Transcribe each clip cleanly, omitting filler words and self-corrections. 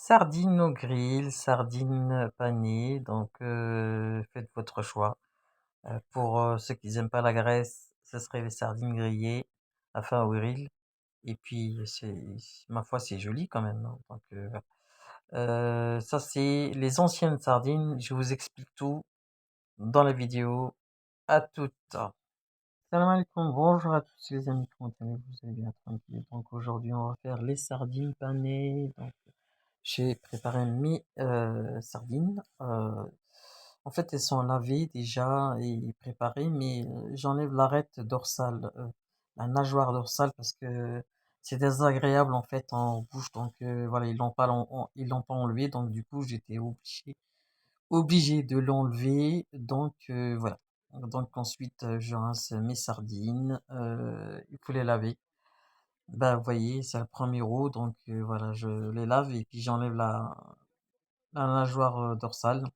Sardines au grill, sardines panées, donc faites votre choix. Pour ceux qui n'aiment pas la graisse, ce serait les sardines grillées, enfin au grill. Et puis ma foi, c'est joli quand même, hein, donc voilà. Ça c'est les anciennes sardines, je vous explique tout dans la vidéo. À toutes. Salam alaikum, bonjour à tous les amis, comment allez-vous? Vous allez bien tranquille. Donc aujourd'hui on va faire les sardines panées. Donc j'ai préparé mes sardines. En fait, elles sont lavées déjà et préparées, mais j'enlève l'arête dorsale, la nageoire dorsale, parce que c'est désagréable en fait en bouche. Donc voilà, ils l'ont pas enlevé, donc du coup j'étais obligé de l'enlever. Donc voilà. Donc ensuite je rince mes sardines. Il faut les laver. Bah, vous voyez, c'est le premier row, donc voilà, je les lave et puis j'enlève la nageoire dorsale.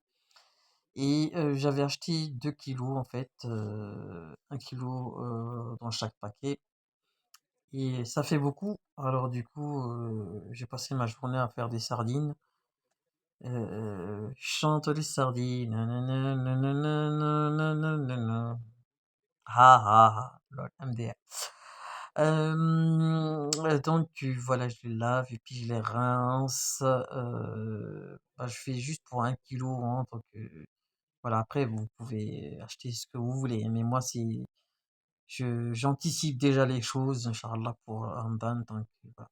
Et j'avais acheté 2 kilos en fait, 1 kilo dans chaque paquet. Et ça fait beaucoup. Alors du coup, j'ai passé ma journée à faire des sardines. Chante les sardines. Nanana, nanana, nanana, nanana. Ha ha ha. Lol, MDR. Donc voilà, je les lave et puis je les rince. Bah, je fais juste pour 1 kilo, hein, donc voilà, après vous pouvez acheter ce que vous voulez, mais moi j'anticipe déjà les choses, Inch'Allah, pour Ramadan, donc voilà.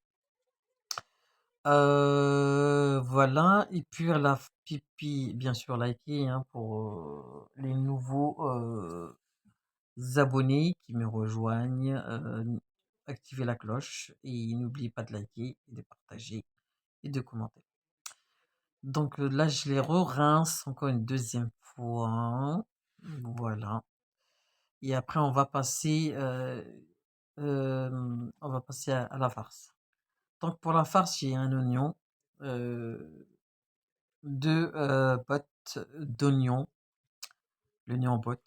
Voilà, et puis pipi, bien sûr, liker, hein, pour les nouveaux abonnés qui me rejoignent, activez la cloche et n'oubliez pas de liker et de partager et de commenter. Donc là, je les re-rince encore une deuxième fois. Voilà. Et après, on va passer à la farce. Donc pour la farce, j'ai un oignon, euh, 2 bottes d'oignon, l'oignon en botte,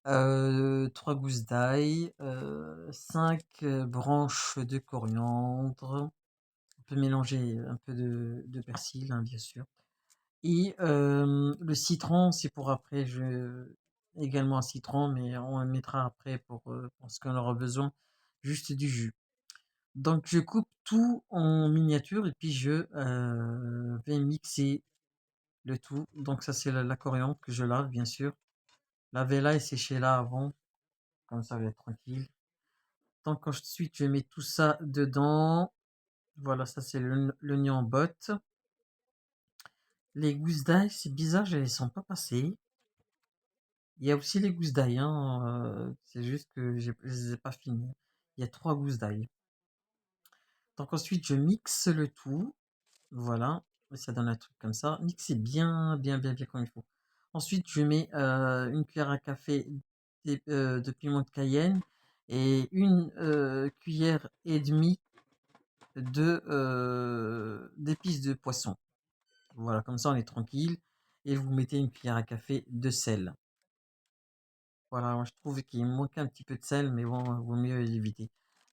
3 gousses d'ail, 5 branches de coriandre. On peut mélanger un peu de persil, hein, bien sûr. Et le citron, c'est pour après. Également un citron, mais on le mettra après pour ce qu'on aura besoin. Juste du jus. Donc je coupe tout en miniature et puis je vais mixer le tout. Donc ça c'est la coriandre que je lave, bien sûr. Lavez-la et séchez-la avant. Comme ça, va être tranquille. Donc ensuite, je mets tout ça dedans. Voilà, ça c'est l'oignon en botte. Les gousses d'ail, c'est bizarre, je les sens pas passer. Il y a aussi les gousses d'ail, hein, c'est juste que je les ai pas finies. Il y a 3 gousses d'ail. Donc ensuite, je mixe le tout. Voilà, et ça donne un truc comme ça. Mixez bien, bien, bien, bien comme il faut. Ensuite, je mets une cuillère à café de piment de Cayenne et une cuillère et demie d'épices de poisson. Voilà, comme ça on est tranquille. Et vous mettez une cuillère à café de sel. Voilà, moi je trouve qu'il manque un petit peu de sel, mais bon, vaut mieux l'éviter.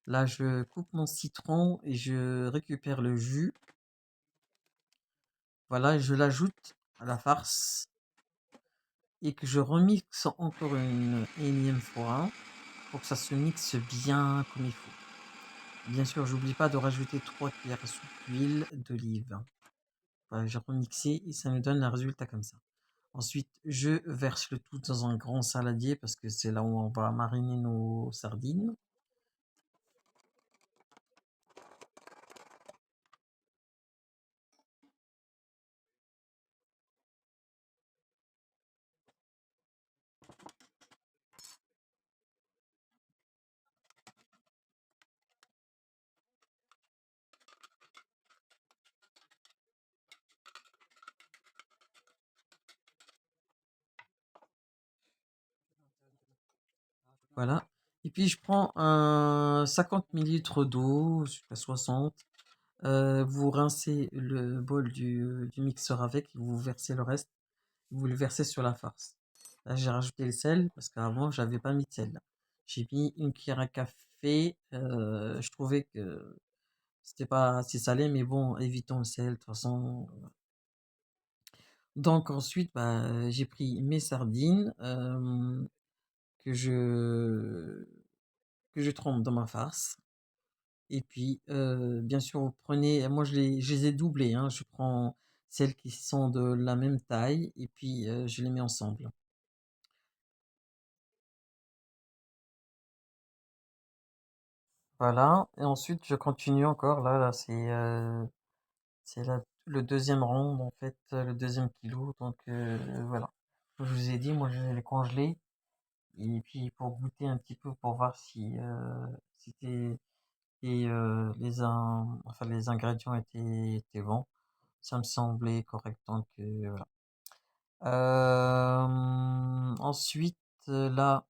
Là, je coupe mon citron et je récupère le jus. Voilà, je l'ajoute à la farce et que je remixe encore une énième fois pour que ça se mixe bien comme il faut. Bien sûr, j'oublie pas de rajouter 3 cuillères à soupe d'huile d'olive. Voilà, j'ai remixé et ça me donne un résultat comme ça. Ensuite, je verse le tout dans un grand saladier parce que c'est là où on va mariner nos sardines. Voilà. Et puis je prends un 50 millilitres d'eau, jusqu'à 60. Vous rincez le bol du mixeur avec, vous versez le reste, vous le versez sur la farce. Là, j'ai rajouté le sel parce qu'avant, j'avais pas mis de sel. J'ai mis une cuillère à café. Je trouvais que C'était pas assez salé, mais bon, évitons le sel, de toute façon. Donc ensuite, bah, j'ai pris mes sardines que je que je trempe dans ma farce. Et puis, bien sûr, vous prenez, moi je les ai doublées, hein, je prends celles qui sont de la même taille et puis je les mets ensemble. Voilà, et ensuite je continue encore, là c'est le deuxième round, en fait, le deuxième kilo, donc voilà. Comme je vous ai dit, moi je vais les congeler, et puis pour goûter un petit peu, pour voir si, c'était, et enfin, les ingrédients étaient bons, ça me semblait correct, donc voilà. Ensuite, là,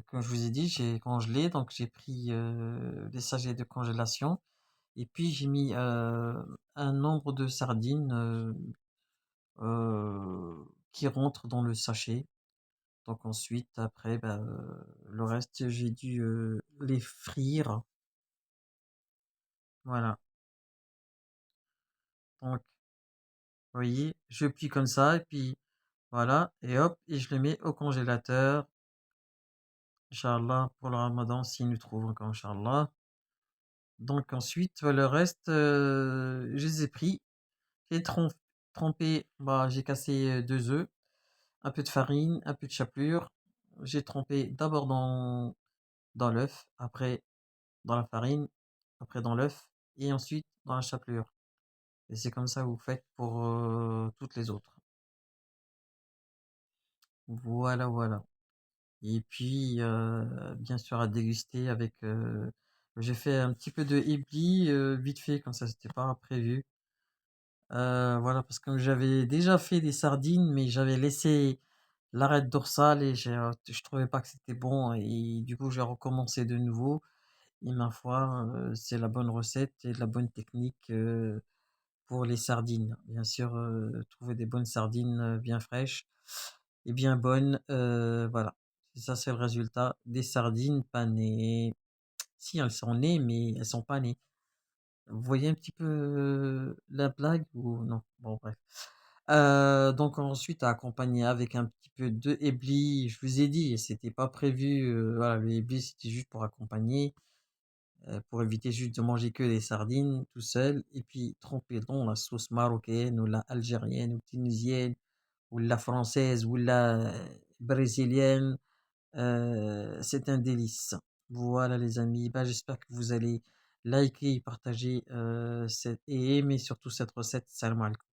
comme je vous ai dit, j'ai congelé, donc j'ai pris des sachets de congélation et puis j'ai mis un nombre de sardines qui rentrent dans le sachet. Donc ensuite, après, bah, le reste, j'ai dû les frire. Voilà. Donc, vous voyez, je plie comme ça et puis voilà, et hop, et je les mets au congélateur. Inch'Allah, pour le ramadan, s'il nous trouve encore, Inch'Allah. Donc ensuite, le reste, je les ai pris, j'ai trempé, bah, j'ai cassé 2 œufs, un peu de farine, un peu de chapelure. J'ai trempé d'abord dans l'œuf, après dans la farine, après dans l'œuf, et ensuite dans la chapelure. Et c'est comme ça que vous faites pour toutes les autres. Voilà, voilà. Et puis, bien sûr, à déguster avec. J'ai fait un petit peu de hibli, vite fait, comme ça, c'était pas prévu. Voilà, parce que j'avais déjà fait des sardines, mais j'avais laissé l'arête dorsale et je trouvais pas que c'était bon. Et du coup, j'ai recommencé de nouveau. Et ma foi, c'est la bonne recette et la bonne technique pour les sardines. Bien sûr, trouver des bonnes sardines bien fraîches et bien bonnes. Voilà. Et ça, c'est le résultat des sardines panées. Si, elles sont nées, mais elles sont pas nées. Vous voyez un petit peu la blague ou non? Bon, bref. Donc ensuite, à accompagner avec un petit peu de hébli. Je vous ai dit, c'était pas prévu. Voilà, le hébli, c'était juste pour accompagner, pour éviter juste de manger que des sardines tout seul. Et puis tremper dans la sauce marocaine ou la algérienne ou tunisienne ou la française ou la brésilienne. C'est un délice. Voilà les amis, bah, j'espère que vous allez liker, partager et aimer surtout cette recette. Salam alaikum.